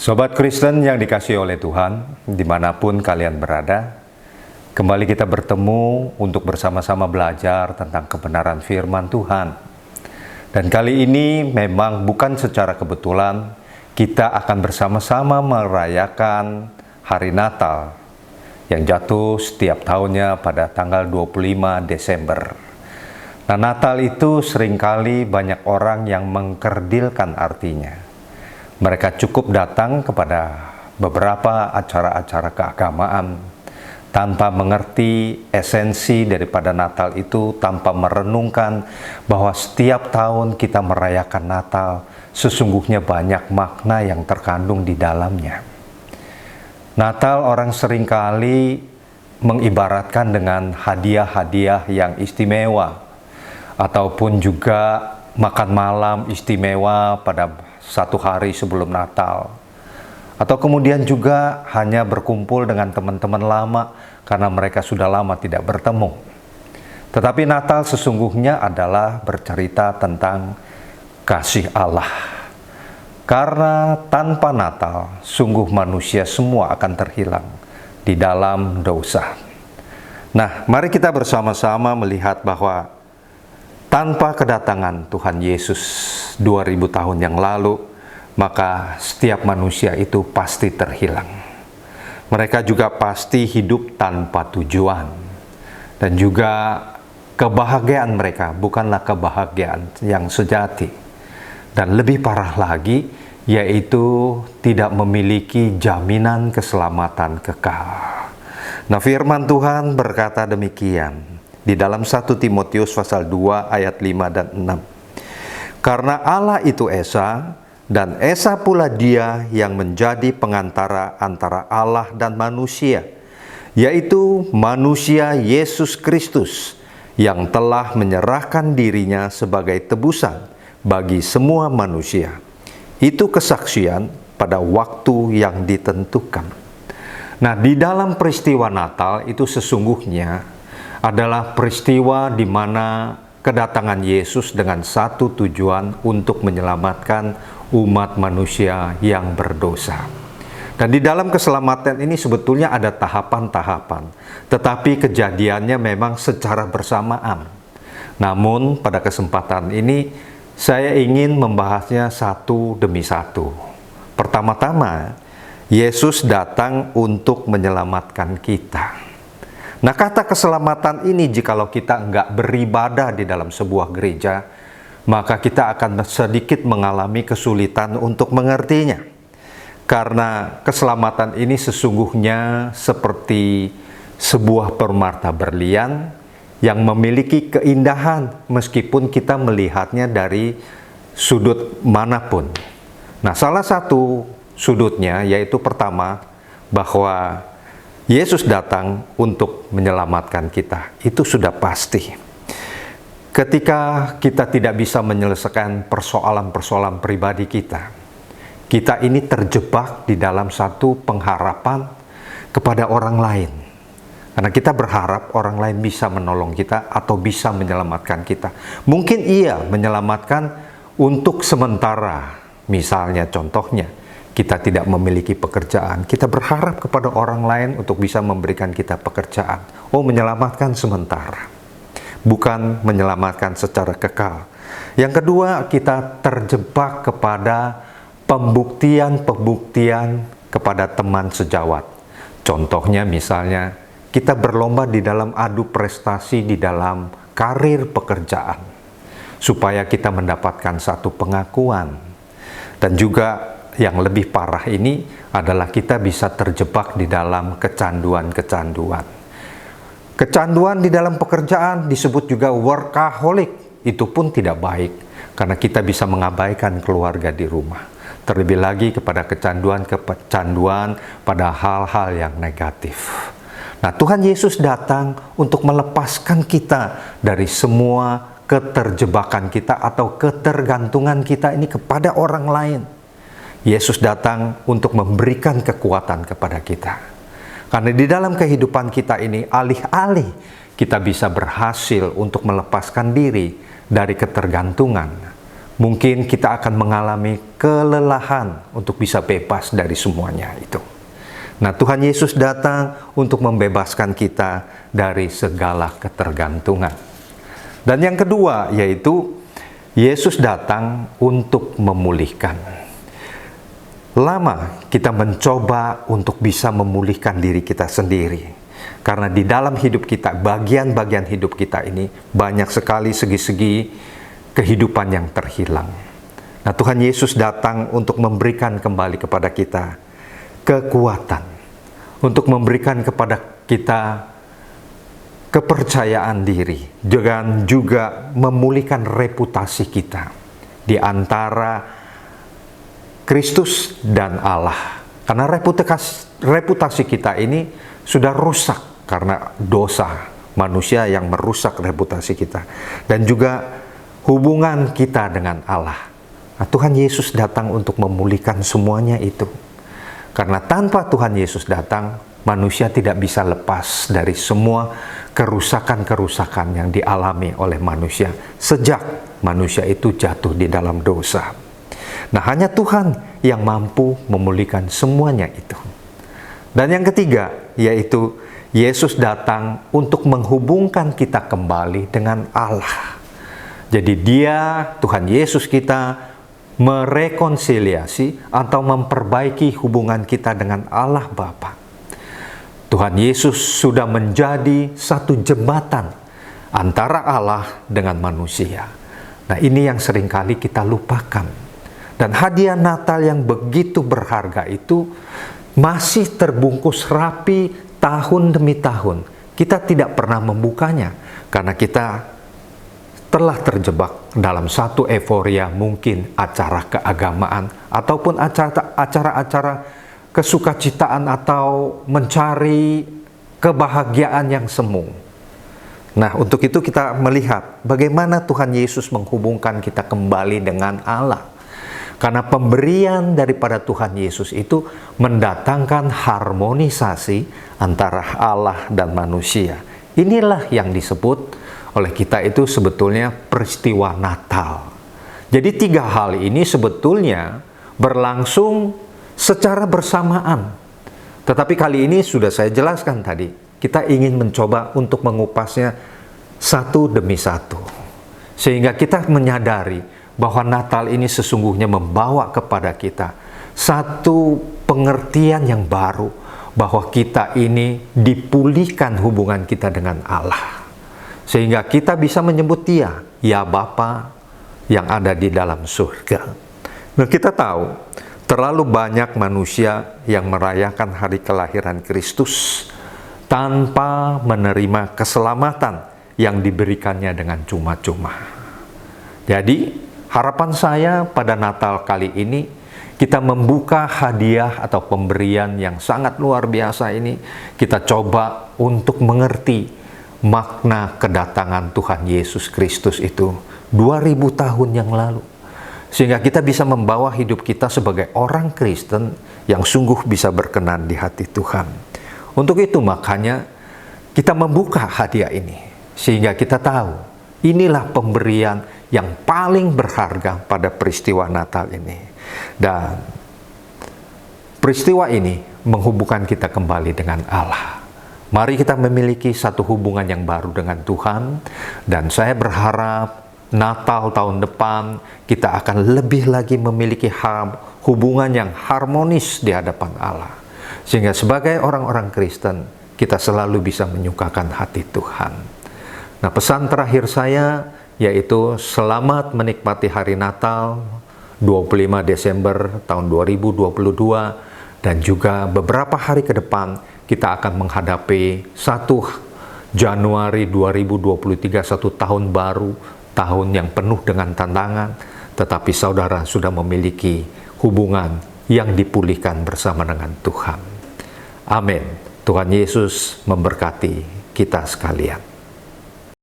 Sobat Kristen yang dikasihi oleh Tuhan, dimanapun kalian berada, kembali kita bertemu untuk bersama-sama belajar tentang kebenaran firman Tuhan. Dan kali ini memang bukan secara kebetulan, kita akan bersama-sama merayakan hari Natal yang jatuh setiap tahunnya pada tanggal 25 Desember. Nah, Natal itu seringkali banyak orang yang mengkerdilkan artinya. Mereka cukup datang kepada beberapa acara-acara keagamaan tanpa mengerti esensi daripada Natal itu, tanpa merenungkan bahwa setiap tahun kita merayakan Natal, sesungguhnya banyak makna yang terkandung di dalamnya. Natal orang seringkali mengibaratkan dengan hadiah-hadiah yang istimewa, ataupun juga makan malam istimewa pada satu hari sebelum Natal, atau kemudian juga hanya berkumpul dengan teman-teman lama karena mereka sudah lama tidak bertemu. Tetapi Natal sesungguhnya adalah bercerita tentang kasih Allah, karena tanpa Natal sungguh manusia semua akan terhilang di dalam dosa. Nah, mari kita bersama-sama melihat bahwa tanpa kedatangan Tuhan Yesus 2000 tahun yang lalu, maka setiap manusia itu pasti terhilang. Mereka juga pasti hidup tanpa tujuan. Dan juga kebahagiaan mereka bukanlah kebahagiaan yang sejati. Dan lebih parah lagi, yaitu tidak memiliki jaminan keselamatan kekal. Nah, firman Tuhan berkata demikian di dalam 1 Timotius pasal 2 ayat 5 dan 6. Karena Allah itu Esa, dan Esa pula Dia yang menjadi pengantara antara Allah dan manusia, yaitu manusia Yesus Kristus, yang telah menyerahkan dirinya sebagai tebusan bagi semua manusia. Itu kesaksian pada waktu yang ditentukan. Nah, di dalam peristiwa Natal itu sesungguhnya adalah peristiwa di mana kedatangan Yesus dengan satu tujuan untuk menyelamatkan umat manusia yang berdosa. Dan di dalam keselamatan ini sebetulnya ada tahapan-tahapan, tetapi kejadiannya memang secara bersamaan. Namun pada kesempatan ini saya ingin membahasnya satu demi satu. Pertama-tama, Yesus datang untuk menyelamatkan kita. Nah, kata keselamatan ini jikalau kita enggak beribadah di dalam sebuah gereja, maka kita akan sedikit mengalami kesulitan untuk mengertinya. Karena keselamatan ini sesungguhnya seperti sebuah permata berlian yang memiliki keindahan meskipun kita melihatnya dari sudut manapun. Nah, salah satu sudutnya yaitu pertama, bahwa Yesus datang untuk menyelamatkan kita. Itu sudah pasti. Ketika kita tidak bisa menyelesaikan persoalan-persoalan pribadi kita, kita ini terjebak di dalam satu pengharapan kepada orang lain. Karena kita berharap orang lain bisa menolong kita atau bisa menyelamatkan kita. Mungkin ia menyelamatkan untuk sementara. Misalnya contohnya, kita tidak memiliki pekerjaan, kita berharap kepada orang lain untuk bisa memberikan kita pekerjaan. Oh, menyelamatkan sementara, bukan menyelamatkan secara kekal. Yang kedua, kita terjebak kepada pembuktian-pembuktian kepada teman sejawat. Contohnya misalnya, kita berlomba di dalam adu prestasi di dalam karir pekerjaan, supaya kita mendapatkan satu pengakuan. Dan juga yang lebih parah ini adalah kita bisa terjebak di dalam kecanduan-kecanduan. Kecanduan di dalam pekerjaan disebut juga workaholic. Itu pun tidak baik, karena kita bisa mengabaikan keluarga di rumah. Terlebih lagi kepada kecanduan pada hal-hal yang negatif. Nah, Tuhan Yesus datang untuk melepaskan kita dari semua keterjebakan kita atau ketergantungan kita ini kepada orang lain. Yesus datang untuk memberikan kekuatan kepada kita. Karena di dalam kehidupan kita ini, alih-alih kita bisa berhasil untuk melepaskan diri dari ketergantungan, mungkin kita akan mengalami kelelahan untuk bisa bebas dari semuanya itu. Nah, Tuhan Yesus datang untuk membebaskan kita dari segala ketergantungan. Dan yang kedua yaitu Yesus datang untuk memulihkan. Lama kita mencoba untuk bisa memulihkan diri kita sendiri. Karena di dalam hidup kita, bagian-bagian hidup kita ini banyak sekali segi-segi kehidupan yang terhilang. Nah, Tuhan Yesus datang untuk memberikan kembali kepada kita kekuatan, untuk memberikan kepada kita kepercayaan diri, dan juga memulihkan reputasi kita di antara Kristus dan Allah. Karena reputasi kita ini sudah rusak karena dosa manusia yang merusak reputasi kita. Dan juga hubungan kita dengan Allah. Nah, Tuhan Yesus datang untuk memulihkan semuanya itu. Karena tanpa Tuhan Yesus datang, manusia tidak bisa lepas dari semua kerusakan-kerusakan yang dialami oleh manusia sejak manusia itu jatuh di dalam dosa. Nah, hanya Tuhan yang mampu memulihkan semuanya itu. Dan yang ketiga, yaitu Yesus datang untuk menghubungkan kita kembali dengan Allah. Jadi Dia, Tuhan Yesus kita, merekonsiliasi atau memperbaiki hubungan kita dengan Allah Bapa. Tuhan Yesus sudah menjadi satu jembatan antara Allah dengan manusia. Nah, ini yang seringkali kita lupakan. Dan hadiah Natal yang begitu berharga itu masih terbungkus rapi tahun demi tahun. Kita tidak pernah membukanya karena kita telah terjebak dalam satu euforia, mungkin acara keagamaan ataupun acara-acara kesukacitaan atau mencari kebahagiaan yang semu. Nah, untuk itu kita melihat bagaimana Tuhan Yesus menghubungkan kita kembali dengan Allah. Karena pemberian daripada Tuhan Yesus itu mendatangkan harmonisasi antara Allah dan manusia. Inilah yang disebut oleh kita itu sebetulnya peristiwa Natal. Jadi tiga hal ini sebetulnya berlangsung secara bersamaan. Tetapi kali ini sudah saya jelaskan tadi, kita ingin mencoba untuk mengupasnya satu demi satu. Sehingga kita menyadari bahwa Natal ini sesungguhnya membawa kepada kita satu pengertian yang baru, bahwa kita ini dipulihkan hubungan kita dengan Allah. Sehingga kita bisa menyebut Dia, ya Bapa yang ada di dalam surga. Nah, kita tahu terlalu banyak manusia yang merayakan hari kelahiran Kristus tanpa menerima keselamatan yang diberikannya dengan cuma-cuma. Jadi, harapan saya pada Natal kali ini, kita membuka hadiah atau pemberian yang sangat luar biasa ini. Kita coba untuk mengerti makna kedatangan Tuhan Yesus Kristus itu 2000 tahun yang lalu. Sehingga kita bisa membawa hidup kita sebagai orang Kristen yang sungguh bisa berkenan di hati Tuhan. Untuk itu makanya kita membuka hadiah ini. Sehingga kita tahu inilah pemberian yang paling berharga pada peristiwa Natal ini. Dan peristiwa ini menghubungkan kita kembali dengan Allah. Mari kita memiliki satu hubungan yang baru dengan Tuhan. Dan saya berharap Natal tahun depan kita akan lebih lagi memiliki hubungan yang harmonis di hadapan Allah. Sehingga sebagai orang-orang Kristen kita selalu bisa menyukakan hati Tuhan. Nah, pesan terakhir saya yaitu selamat menikmati hari Natal 25 Desember tahun 2022, dan juga beberapa hari ke depan kita akan menghadapi 1 Januari 2023, satu tahun baru, tahun yang penuh dengan tantangan, tetapi saudara sudah memiliki hubungan yang dipulihkan bersama dengan Tuhan. Amin. Tuhan Yesus memberkati kita sekalian.